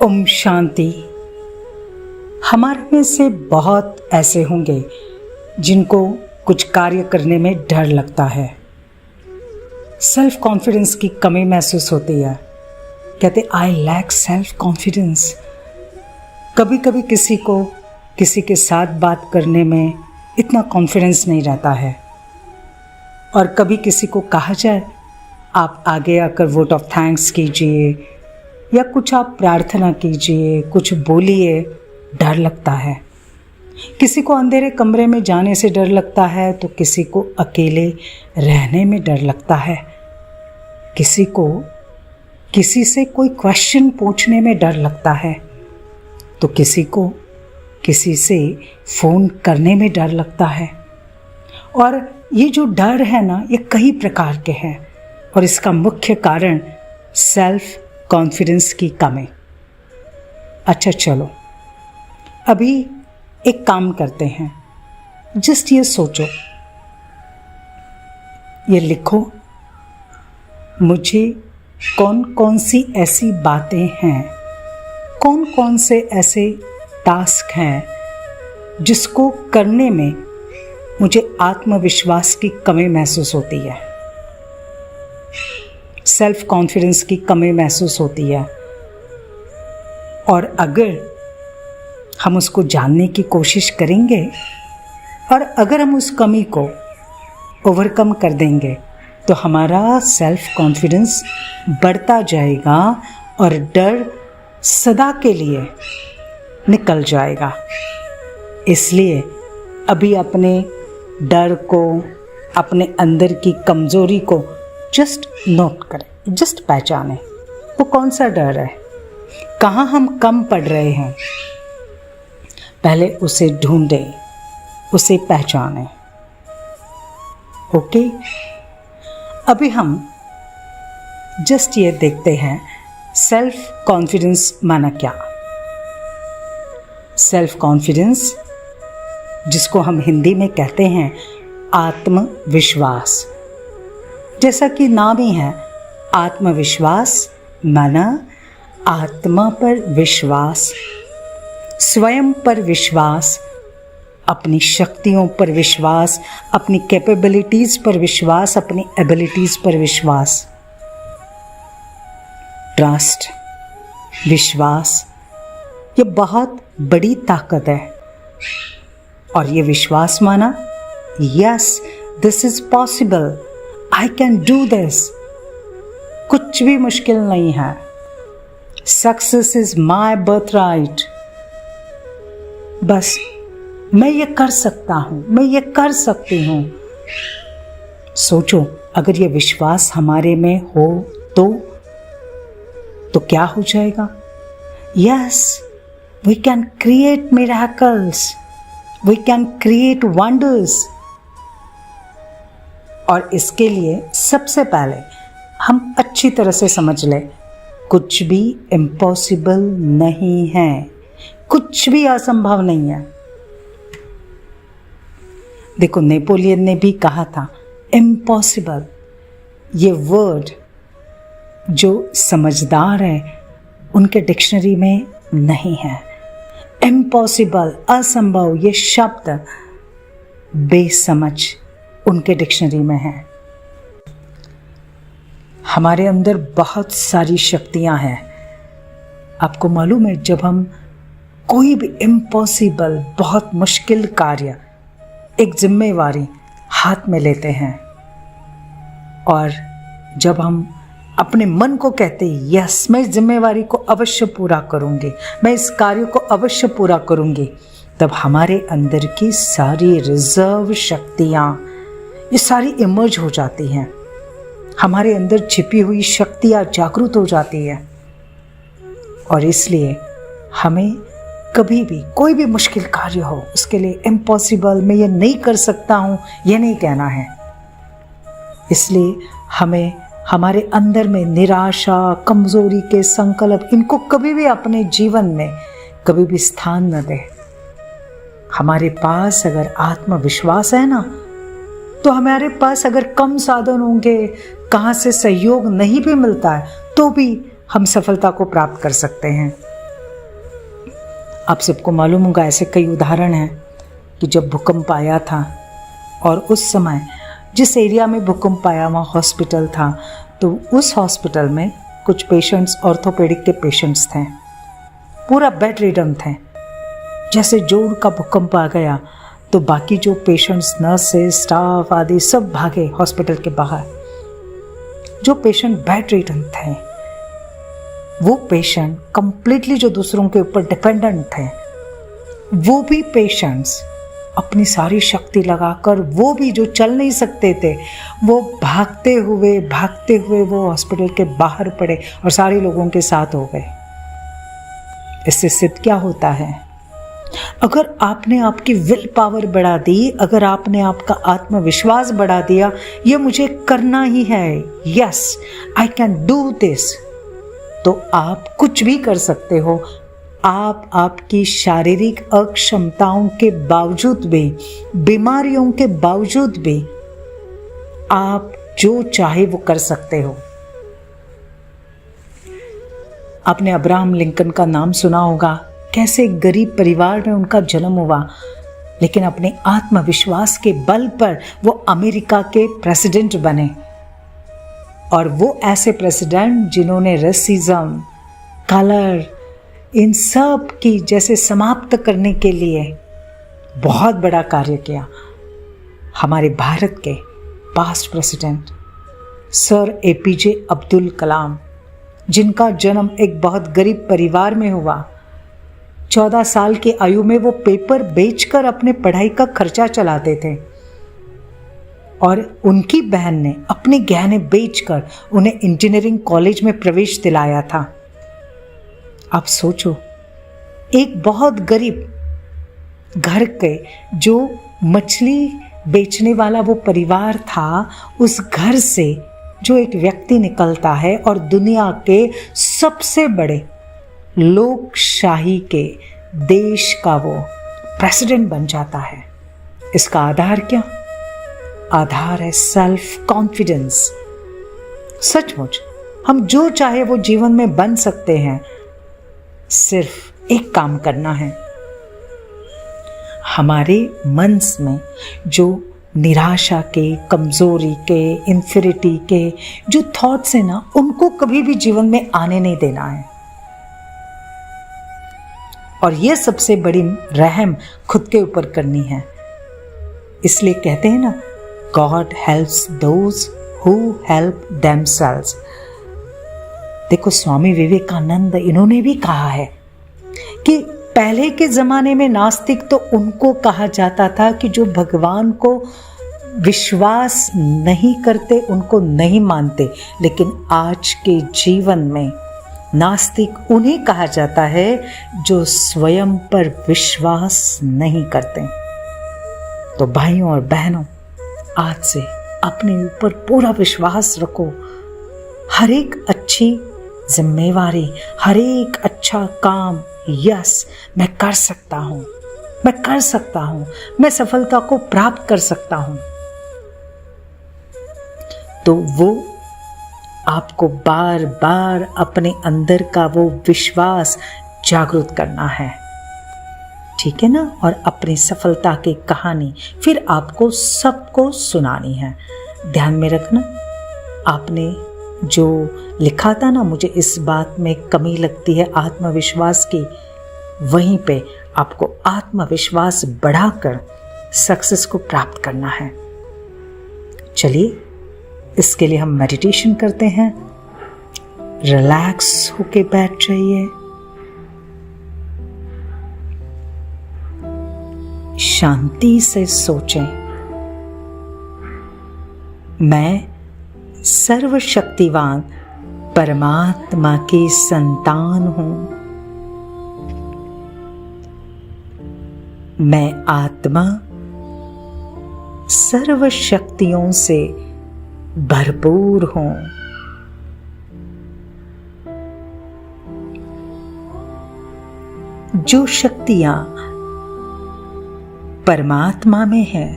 ओम शांति। हमारे में से बहुत ऐसे होंगे जिनको कुछ कार्य करने में डर लगता है, सेल्फ कॉन्फिडेंस की कमी महसूस होती है। कहते आई लैक सेल्फ कॉन्फिडेंस। कभी कभी किसी को किसी के साथ बात करने में इतना कॉन्फिडेंस नहीं रहता है, और कभी किसी को कहा जाए आप आगे आकर वोट ऑफ थैंक्स कीजिए या कुछ आप प्रार्थना कीजिए, कुछ बोलिए, डर लगता है। किसी को अंधेरे कमरे में जाने से डर लगता है तो किसी को अकेले रहने में डर लगता है। किसी को किसी से कोई क्वेश्चन पूछने में डर लगता है तो किसी को किसी से फ़ोन करने में डर लगता है। और ये जो डर है ना, ये कई प्रकार के हैं और इसका मुख्य कारण सेल्फ कॉन्फिडेंस की कमी। अच्छा चलो, अभी एक काम करते हैं। जस्ट ये सोचो, ये लिखो, मुझे कौन कौन सी ऐसी बातें हैं, कौन कौन से ऐसे टास्क हैं जिसको करने में मुझे आत्मविश्वास की कमी महसूस होती है, सेल्फ कॉन्फिडेंस की कमी महसूस होती है। और अगर हम उसको जानने की कोशिश करेंगे और अगर हम उस कमी को ओवरकम कर देंगे तो हमारा सेल्फ कॉन्फिडेंस बढ़ता जाएगा और डर सदा के लिए निकल जाएगा। इसलिए अभी अपने डर को, अपने अंदर की कमज़ोरी को जस्ट नोट करें, जस्ट पहचानें वो कौन सा डर है, कहाँ हम कम पड़ रहे हैं। पहले उसे ढूंढें, उसे पहचानें। ओके, अभी हम जस्ट ये देखते हैं सेल्फ कॉन्फिडेंस माना क्या। सेल्फ कॉन्फिडेंस, जिसको हम हिंदी में कहते हैं आत्मविश्वास, जैसा कि नाम ही है आत्मविश्वास, माना आत्मा पर विश्वास, स्वयं पर विश्वास, अपनी शक्तियों पर विश्वास, अपनी कैपेबिलिटीज़ पर विश्वास, अपनी एबिलिटीज़ पर विश्वास। ट्रस्ट, विश्वास, ये बहुत बड़ी ताकत है। और ये विश्वास माना, yes this is possible, I can do this, कुछ भी मुश्किल नहीं है, success is my birth right, बस मैं ये कर सकता हूँ, मैं ये कर सकती हूँ। सोचो, अगर ये विश्वास हमारे में हो तो क्या हो जाएगा। Yes, we can create miracles, we can create wonders. और इसके लिए सबसे पहले हम अच्छी तरह से समझ लें, कुछ भी इम्पॉसिबल नहीं है, कुछ भी असंभव नहीं है। देखो, नेपोलियन ने भी कहा था इम्पॉसिबल। ये वर्ड जो समझदार है उनके डिक्शनरी में नहीं है। इम्पॉसिबल, असंभव, ये शब्द बेसमझ उनके डिक्शनरी में है। हमारे अंदर बहुत सारी शक्तियां हैं। आपको मालूम है, जब हम कोई भी इम्पॉसिबल, बहुत मुश्किल कार्य, एक जिम्मेवारी हाथ में लेते हैं और जब हम अपने मन को कहते हैं यस मैं इस जिम्मेवारी को अवश्य पूरा करूंगी, मैं इस कार्य को अवश्य पूरा करूंगी, तब हमारे अंदर की सारी रिजर्व शक्तियां ये सारी इमर्ज हो जाती हैं। हमारे अंदर छिपी हुई शक्तियां जागृत हो जाती है। और इसलिए हमें कभी भी कोई भी मुश्किल कार्य हो, उसके लिए इम्पॉसिबल, मैं ये नहीं कर सकता हूँ, ये नहीं कहना है। इसलिए हमें हमारे अंदर में निराशा, कमज़ोरी के संकल्प, इनको कभी भी अपने जीवन में कभी भी स्थान न दें। हमारे पास अगर आत्मविश्वास है ना, तो हमारे पास अगर कम साधन होंगे, कहाँ से सहयोग नहीं भी मिलता है, तो भी हम सफलता को प्राप्त कर सकते हैं। आप सबको मालूम होगा, ऐसे कई उदाहरण हैं कि जब भूकंप आया था और उस समय जिस एरिया में भूकंप आया वहाँ हॉस्पिटल था, तो उस हॉस्पिटल में कुछ पेशेंट्स ऑर्थोपेडिक के पेशेंट्स थे, पूरा बेड रिडन थे। जैसे जोर का भूकंप आ गया तो बाकी जो पेशेंट्स, नर्सेस, स्टाफ आदि सब भागे हॉस्पिटल के बाहर। जो पेशेंट बेड रिडन थे, वो पेशेंट कंप्लीटली जो दूसरों के ऊपर डिपेंडेंट थे, वो भी पेशेंट्स अपनी सारी शक्ति लगाकर, वो भी जो चल नहीं सकते थे, वो भागते हुए वो हॉस्पिटल के बाहर पड़े और सारे लोगों के साथ हो गए। इससे सिद्ध क्या होता है? अगर आपने आपकी विल पावर बढ़ा दी, अगर आपने आपका आत्मविश्वास बढ़ा दिया, ये मुझे करना ही है, yes I can do this, तो आप कुछ भी कर सकते हो। आप आपकी शारीरिक अक्षमताओं के बावजूद भी, बीमारियों के बावजूद भी, आप जो चाहे वो कर सकते हो। आपने अब्राहम लिंकन का नाम सुना होगा, कैसे गरीब परिवार में उनका जन्म हुआ, लेकिन अपने आत्मविश्वास के बल पर वो अमेरिका के प्रेसिडेंट बने। और वो ऐसे प्रेसिडेंट जिन्होंने रेसिज्म, कलर, इन सब की जैसे समाप्त करने के लिए बहुत बड़ा कार्य किया। हमारे भारत के past president sir APJ Abdul Kalam, जिनका जन्म एक बहुत गरीब परिवार में हुआ। 14 साल की आयु में वो पेपर बेचकर अपने पढ़ाई का खर्चा चलाते थे और उनकी बहन ने अपने गहने बेचकर उन्हें इंजीनियरिंग कॉलेज में प्रवेश दिलाया था। आप सोचो, एक बहुत गरीब घर के जो मछली बेचने वाला वो परिवार था, उस घर से जो एक व्यक्ति निकलता है और दुनिया के सबसे बड़े लोकशाही के देश का वो प्रेसिडेंट बन जाता है। इसका आधार क्या? आधार है सेल्फ कॉन्फिडेंस। सचमुच हम जो चाहे वो जीवन में बन सकते हैं, सिर्फ एक काम करना है। हमारे मन में जो निराशा के, कमजोरी के, इन्फिरिटी के जो थॉट्स है ना, उनको कभी भी जीवन में आने नहीं देना है। और ये सबसे बड़ी रहम खुद के ऊपर करनी है। इसलिए कहते हैं ना, God helps those who help themselves. देखो, स्वामी विवेकानंद इन्होंने भी कहा है कि पहले के जमाने में नास्तिक तो उनको कहा जाता था कि जो भगवान को विश्वास नहीं करते, उनको नहीं मानते, लेकिन आज के जीवन में नास्तिक उन्हें कहा जाता है जो स्वयं पर विश्वास नहीं करते। तो भाइयों और बहनों, आज से अपने ऊपर पूरा विश्वास रखो। हर एक अच्छी जिम्मेवारी, हर एक अच्छा काम, यस मैं कर सकता हूँ, मैं कर सकता हूँ, मैं सफलता को प्राप्त कर सकता हूँ, तो वो आपको बार बार अपने अंदर का वो विश्वास जागृत करना है, ठीक है ना। और अपनी सफलता की कहानी फिर आपको सबको सुनानी है। ध्यान में रखना, आपने जो लिखा था ना, मुझे इस बात में कमी लगती है आत्मविश्वास की, वहीं पे आपको आत्मविश्वास बढ़ाकर सक्सेस को प्राप्त करना है। चलिए, इसके लिए हम मेडिटेशन करते हैं। रिलैक्स होके बैठ जाइए, शांति से सोचें, मैं सर्वशक्तिवान परमात्मा की संतान हूं। मैं आत्मा सर्व शक्तियों से भरपूर हूं। जो शक्तियां परमात्मा में है,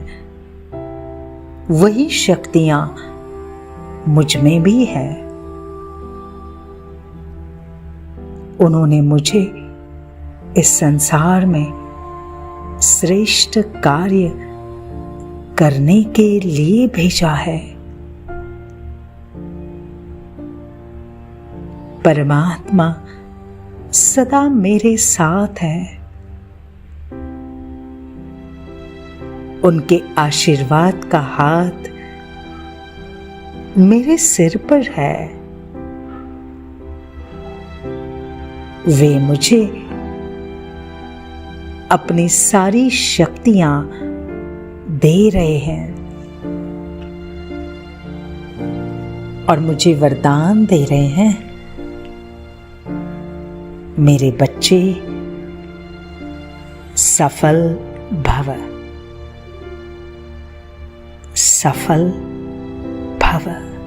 वही शक्तियां मुझ में भी है। उन्होंने मुझे इस संसार में श्रेष्ठ कार्य करने के लिए भेजा है। परमात्मा सदा मेरे साथ है। उनके आशीर्वाद का हाथ मेरे सिर पर है। वे मुझे अपनी सारी शक्तियां दे रहे हैं और मुझे वरदान दे रहे हैं, मेरे बच्चे सफल भव, सफल भव।